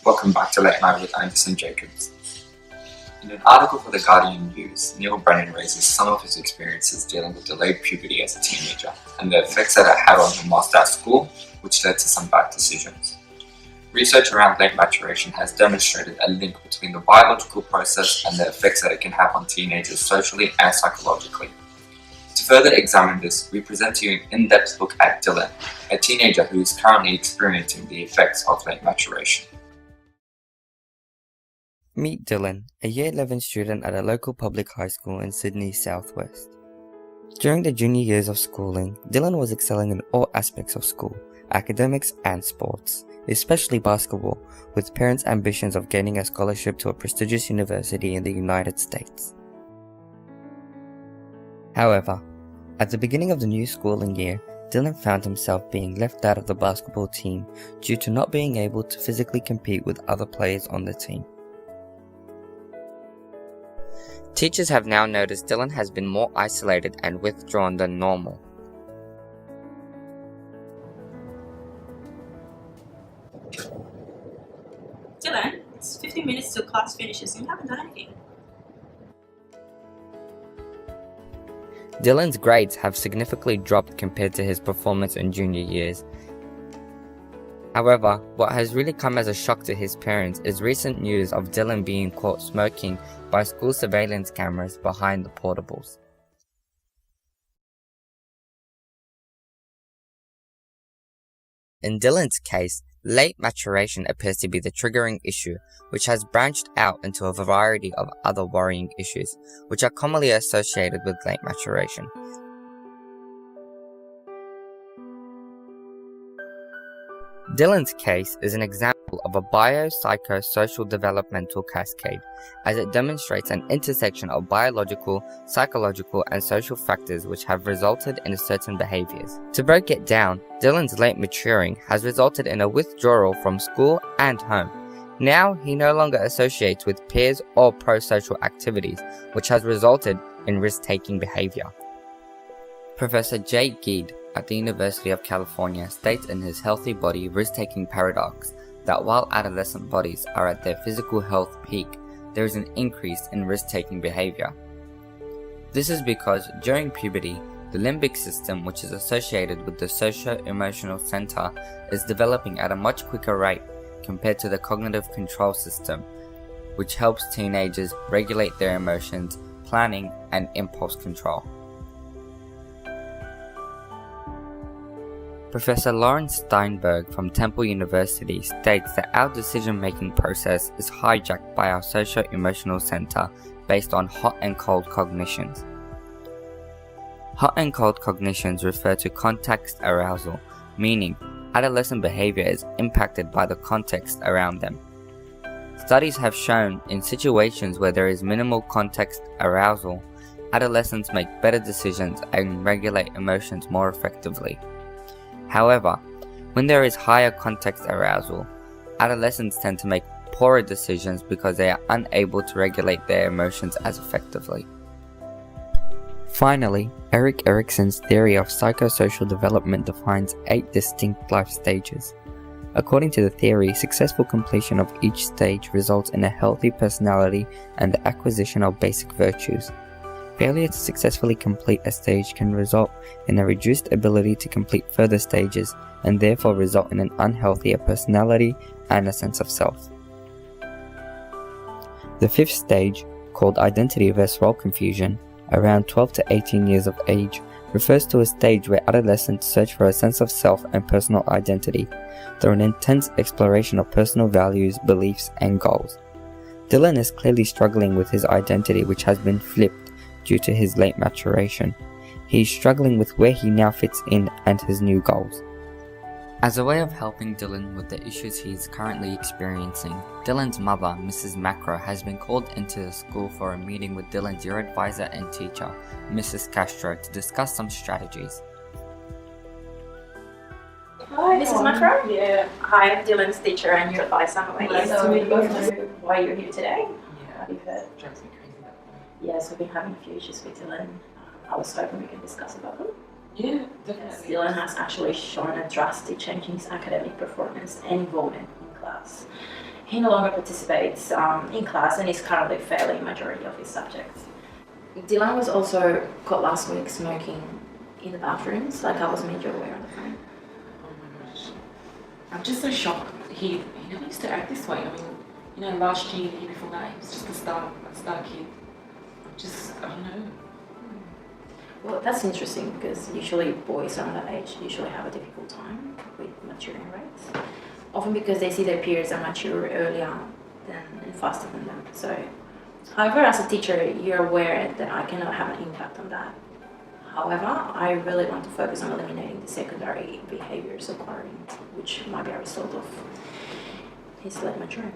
Welcome back to Late Night with Anderson Jacobs. In an article for The Guardian News, Neil Brennan raises some of his experiences dealing with delayed puberty as a teenager and the effects that it had on him whilst at school, which led to some bad decisions. Research around late maturation has demonstrated a link between the biological process and the effects that it can have on teenagers socially and psychologically. To further examine this, we present to you an in-depth look at Dylan, a teenager who is currently experiencing the effects of late maturation. Meet Dylan, a Year 11 student at a local public high school in Sydney southwest. During the junior years of schooling, Dylan was excelling in all aspects of school, academics and sports, especially basketball, with parents' ambitions of gaining a scholarship to a prestigious university in the United States. However, at the beginning of the new schooling year, Dylan found himself being left out of the basketball team due to not being able to physically compete with other players on the team. Teachers have now noticed Dylan has been more isolated and withdrawn than normal. Dylan, it's 15 minutes till class finishes and you haven't done anything. Dylan's grades have significantly dropped compared to his performance in junior years. However, what has really come as a shock to his parents is recent news of Dylan being caught smoking by school surveillance cameras behind the portables. In Dylan's case, late maturation appears to be the triggering issue, which has branched out into a variety of other worrying issues, which are commonly associated with late maturation. Dylan's case is an example of a biopsychosocial developmental cascade, as it demonstrates an intersection of biological, psychological, and social factors which have resulted in certain behaviors. To break it down, Dylan's late maturing has resulted in a withdrawal from school and home. Now he no longer associates with peers or pro-social activities, which has resulted in risk-taking behavior. Professor Jay Geed at the University of California states in his Healthy Body Risk-Taking Paradox that while adolescent bodies are at their physical health peak, there is an increase in risk-taking behavior. This is because during puberty, the limbic system, which is associated with the socio-emotional center, is developing at a much quicker rate compared to the cognitive control system, which helps teenagers regulate their emotions, planning, and impulse control. Professor Lawrence Steinberg from Temple University states that our decision-making process is hijacked by our socio-emotional center based on hot and cold cognitions. Hot and cold cognitions refer to context arousal, meaning adolescent behavior is impacted by the context around them. Studies have shown in situations where there is minimal context arousal, adolescents make better decisions and regulate emotions more effectively. However, when there is higher context arousal, adolescents tend to make poorer decisions because they are unable to regulate their emotions as effectively. Finally, Erik Erikson's theory of psychosocial development defines 8 distinct life stages. According to the theory, successful completion of each stage results in a healthy personality and the acquisition of basic virtues. Failure to successfully complete a stage can result in a reduced ability to complete further stages and therefore result in an unhealthier personality and a sense of self. The 5th stage, called identity versus role confusion, around 12 to 18 years of age, refers to a stage where adolescents search for a sense of self and personal identity through an intense exploration of personal values, beliefs, and goals. Dylan is clearly struggling with his identity, which has been flipped due to his late maturation. He is struggling with where he now fits in and his new goals. As a way of helping Dylan with the issues he is currently experiencing, Dylan's mother, Mrs. Macro, has been called into the school for a meeting with Dylan's year advisor and teacher, Mrs. Castro, to discuss some strategies. Hi, Mrs. Macro? Yeah. Hi, I'm Dylan's teacher and your advisor. Nice to meet you both. Know why you're here today? Yeah, Have you heard? drives me crazy that point. Yes, we've been having a few issues with Dylan. I was hoping we could discuss about them. Yeah, Yes, definitely. Dylan has actually shown a drastic change in his academic performance and involvement in class. He no longer participates in class and is currently failing majority of his subjects. Dylan was also caught last week smoking in the bathrooms, like I was made you aware on the phone. Oh my gosh. I'm just so shocked. He never used to act this way. I mean, last year, the year before that, he was just a star kid. I don't know. Well, that's interesting because usually boys around that age usually have a difficult time with maturing rates. Often because they see their peers are mature earlier and faster than them. So, however, as a teacher, you're aware that I cannot have an impact on that. However, I really want to focus on eliminating the secondary behaviors acquiring, which might be a result of his late maturing.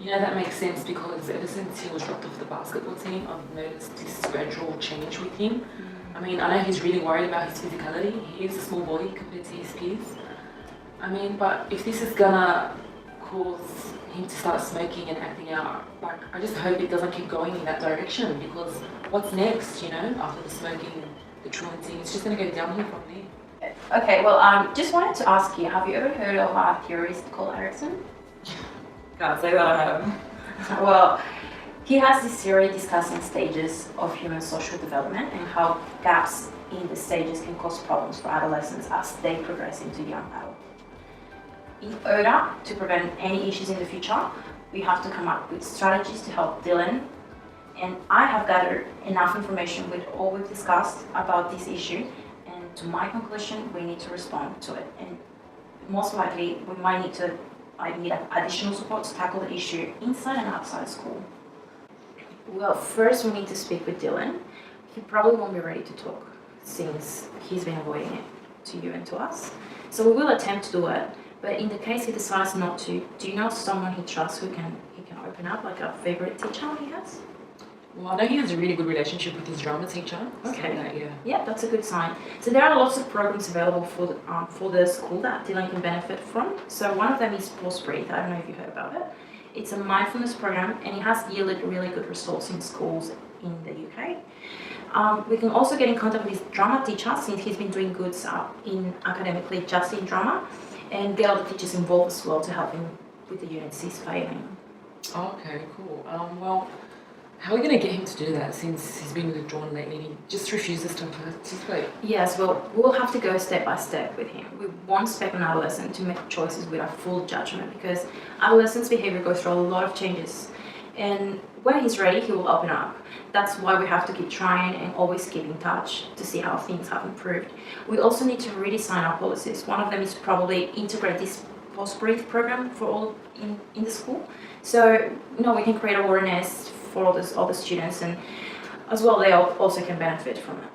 That makes sense because ever since he was dropped off the basketball team, I've noticed this gradual change with him. I mean, I know he's really worried about his physicality. He is a small body compared to his peers. I mean, but if this is gonna cause him to start smoking and acting out, I just hope it doesn't keep going in that direction because what's next, after the smoking, the truancy, it's just gonna go downhill from there. Okay, well, just wanted to ask you, have you ever heard of a theorist called Adolescent? Can't say that I have. Well, he has this theory discussing stages of human social development and how gaps in the stages can cause problems for adolescents as they progress into young adult. In order to prevent any issues in the future, we have to come up with strategies to help Dylan. And I have gathered enough information with all we've discussed about this issue, and to my conclusion, we need to respond to it. And most likely, we might need to need additional support to tackle the issue inside and outside school. Well, first we need to speak with Dylan. He probably won't be ready to talk since he's been avoiding it to you and to us. So we will attempt to do it, but in the case he decides not to, do you know someone he trusts who can open up, like a favorite teacher he has? Well, I know he has a really good relationship with his drama teacher. Okay. Yeah, that's a good sign. So there are lots of programs available for the school that Dylan can benefit from. So one of them is Pause Breathe. I don't know if you heard about it. It's a mindfulness program and it has yielded really good results in schools in the UK. We can also get in contact with his drama teacher since he's been doing good in academically just in drama, and get other teachers involved as well to help him with the units he's failing. Okay, cool. Well, how are we going to get him to do that since he's been withdrawn lately and he just refuses to participate? Yes, well, we'll have to go step by step with him. We won't expect an adolescent to make choices with our full judgment because adolescents' behavior goes through a lot of changes. And when he's ready, he will open up. That's why we have to keep trying and always keep in touch to see how things have improved. We also need to redesign our policies. One of them is probably integrate this post-breathe program for all in the school. So, we can create awareness for all the students, and as well they also can benefit from it.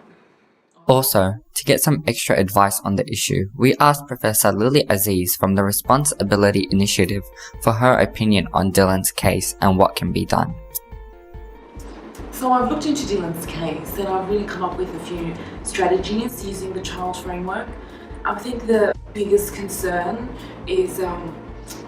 Also, to get some extra advice on the issue, we asked Professor Lily Aziz from the Responsibility Initiative for her opinion on Dylan's case and what can be done. So I've looked into Dylan's case and I've really come up with a few strategies using the child framework. I think the biggest concern is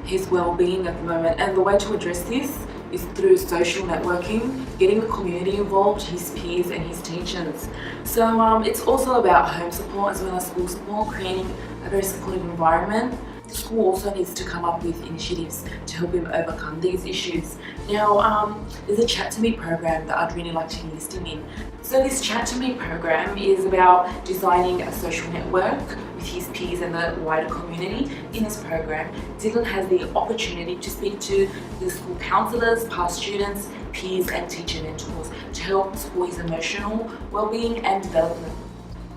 his well-being at the moment, and the way to address this is through social networking, getting the community involved, his peers and his teachers. So it's also about home support as well as school support, creating a very supportive environment. The school also needs to come up with initiatives to help him overcome these issues. Now, there's a Chat to Me program that I'd really like to enlist him in. So this Chat to Me program is about designing a social network with his peers and the wider community. In this program, Dylan has the opportunity to speak to the school counsellors, past students, peers and teacher mentors to help support his emotional well-being and development.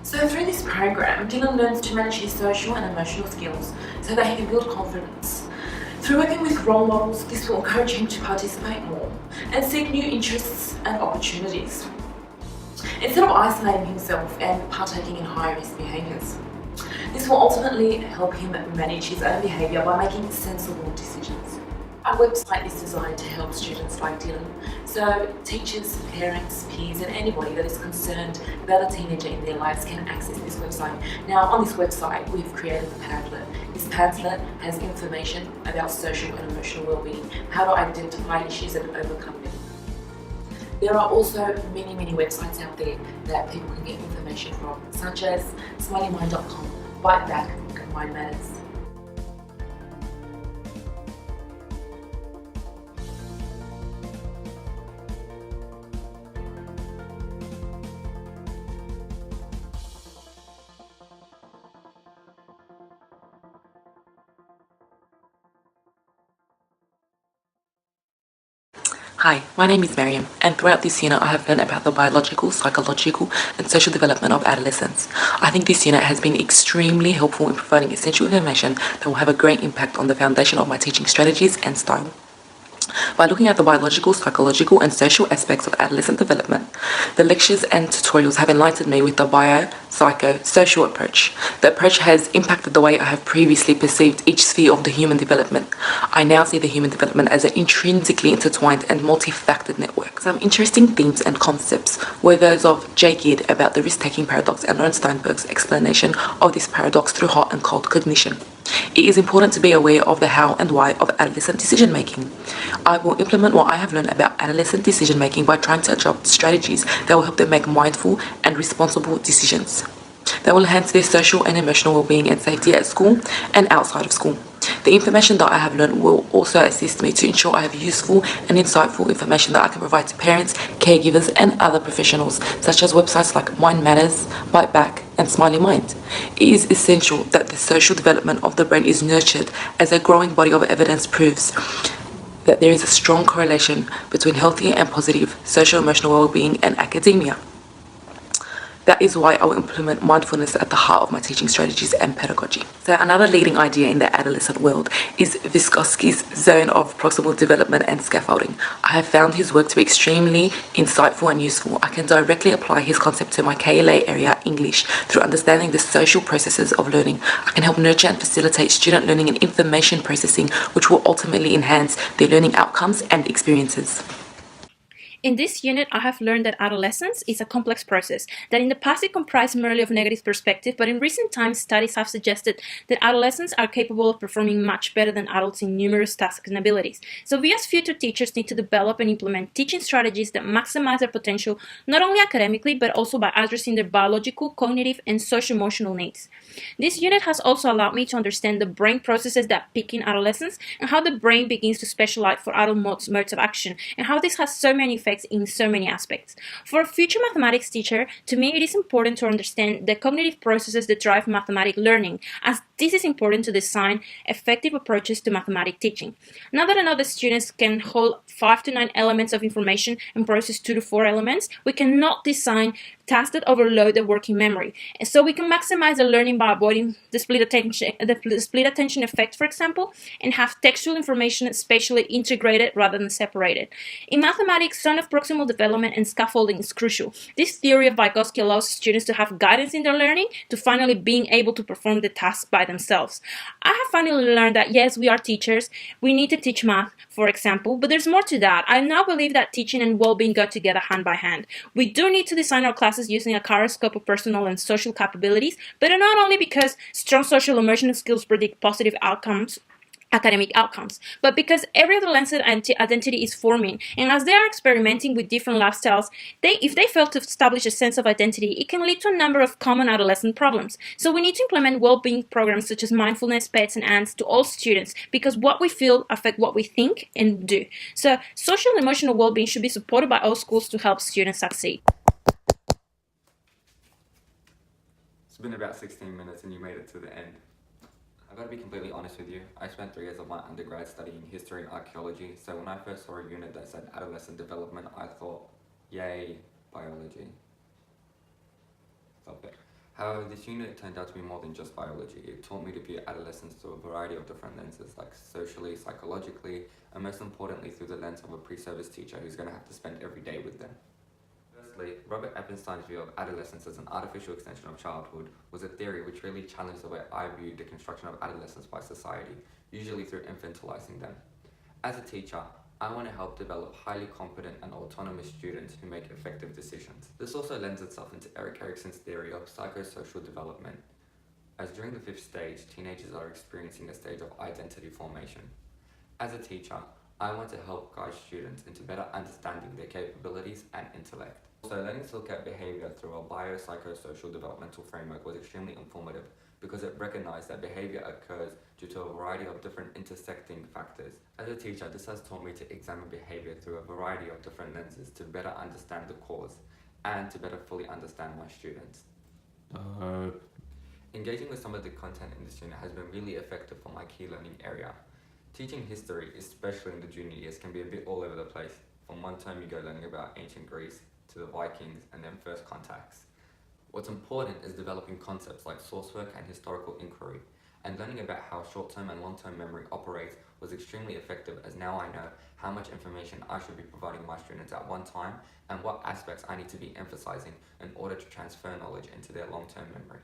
So through this program, Dylan learns to manage his social and emotional skills so that he can build confidence. Through working with role models, this will encourage him to participate more and seek new interests and opportunities, instead of isolating himself and partaking in high-risk behaviours. This will ultimately help him manage his own behaviour by making sensible decisions. Our website is designed to help students like Dylan, so teachers, parents, peers and anybody that is concerned about a teenager in their lives can access this website. Now on this website we've created a pamphlet. This pamphlet has information about social and emotional well-being, how to identify issues and overcome them. There are also many websites out there that people can get information from, such as SmileyMind.com, Bite Back and Mind Matters. Hi, my name is Miriam, and throughout this unit I have learned about the biological, psychological and social development of adolescents. I think this unit has been extremely helpful in providing essential information that will have a great impact on the foundation of my teaching strategies and style. By looking at the biological, psychological and social aspects of adolescent development, the lectures and tutorials have enlightened me with the bio-psycho-social approach. The approach has impacted the way I have previously perceived each sphere of the human development. I now see the human development as an intrinsically intertwined and multifaceted network. Some interesting themes and concepts were those of J. Gidd about the risk-taking paradox and Ernst Steinberg's explanation of this paradox through hot and cold cognition. It is important to be aware of the how and why of adolescent decision making. I will implement what I have learned about adolescent decision making by trying to adopt strategies that will help them make mindful and responsible decisions that will enhance their social and emotional well-being and safety at school and outside of school. The information that I have learned will also assist me to ensure I have useful and insightful information that I can provide to parents, caregivers and other professionals, such as websites like Mind Matters, Bite Back and Smiley Mind. It is essential that the social development of the brain is nurtured, as a growing body of evidence proves that there is a strong correlation between healthy and positive social emotional well-being and academia. That is why I will implement mindfulness at the heart of my teaching strategies and pedagogy. So another leading idea in the adolescent world is Vygotsky's zone of proximal development and scaffolding. I have found his work to be extremely insightful and useful. I can directly apply his concept to my KLA area English through understanding the social processes of learning. I can help nurture and facilitate student learning and information processing, which will ultimately enhance their learning outcomes and experiences. In this unit, I have learned that adolescence is a complex process, that in the past it comprised merely of negative perspective, but in recent times studies have suggested that adolescents are capable of performing much better than adults in numerous tasks and abilities. So we as future teachers need to develop and implement teaching strategies that maximize their potential, not only academically, but also by addressing their biological, cognitive, and social-emotional needs. This unit has also allowed me to understand the brain processes that peak in adolescence and how the brain begins to specialize for adult modes of action, and how this has so many effects in so many aspects. For a future mathematics teacher, to me it is important to understand the cognitive processes that drive mathematics learning, as this is important to design effective approaches to mathematics teaching. Now that I know the students can hold 5 to 9 elements of information and process 2 to 4 elements, we cannot design tasks that overload the working memory. And so we can maximize the learning by avoiding the split attention effect, for example, and have textual information spatially integrated rather than separated. In mathematics, zone of proximal development and scaffolding is crucial. This theory of Vygotsky allows students to have guidance in their learning to finally being able to perform the task by themselves. I have finally learned that yes, we are teachers. We need to teach math, for example, but there's more to that. I now believe that teaching and well-being go together hand by hand. We do need to design our classes using a kaleidoscope of personal and social capabilities, but not only because strong social emotional skills predict positive outcomes, academic outcomes, but because every adolescent identity is forming, and as they are experimenting with different lifestyles, if they fail to establish a sense of identity, it can lead to a number of common adolescent problems. So we need to implement well-being programs such as mindfulness, pets, and ants to all students, because what we feel affect what we think and do. So social and emotional well-being should be supported by all schools to help students succeed. It's been about 16 minutes and you made it to the end. I've got to be completely honest with you. I spent 3 years of my undergrad studying history and archaeology, so when I first saw a unit that said adolescent development, I thought, yay, biology. Stop it. However, this unit turned out to be more than just biology. It taught me to view adolescence through a variety of different lenses, like socially, psychologically, and most importantly through the lens of a pre-service teacher who's going to have to spend every day with them. Firstly, Robert Eppenstein's view of adolescence as an artificial extension of childhood was a theory which really challenged the way I viewed the construction of adolescence by society, usually through infantilizing them. As a teacher, I want to help develop highly competent and autonomous students who make effective decisions. This also lends itself into Erik Erikson's theory of psychosocial development, as during the 5th stage, teenagers are experiencing a stage of identity formation. As a teacher, I want to help guide students into better understanding their capabilities and intellect. Also, learning to look at behaviour through a biopsychosocial developmental framework was extremely informative because it recognised that behaviour occurs due to a variety of different intersecting factors. As a teacher, this has taught me to examine behaviour through a variety of different lenses to better understand the cause and to better fully understand my students. Engaging with some of the content in this unit has been really effective for my key learning area. Teaching history, especially in the junior years, can be a bit all over the place. From one term you go learning about ancient Greece to the Vikings and then first contacts. What's important is developing concepts like source work and historical inquiry, and learning about how short-term and long-term memory operates was extremely effective, as now I know how much information I should be providing my students at one time and what aspects I need to be emphasizing in order to transfer knowledge into their long-term memory.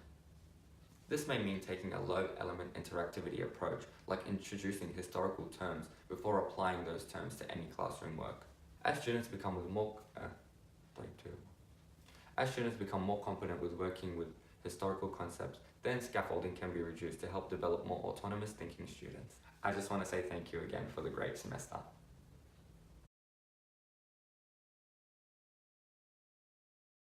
This may mean taking a low-element interactivity approach, like introducing historical terms before applying those terms to any classroom work. As students become more confident with working with historical concepts, then scaffolding can be reduced to help develop more autonomous thinking students. I just want to say thank you again for the great semester.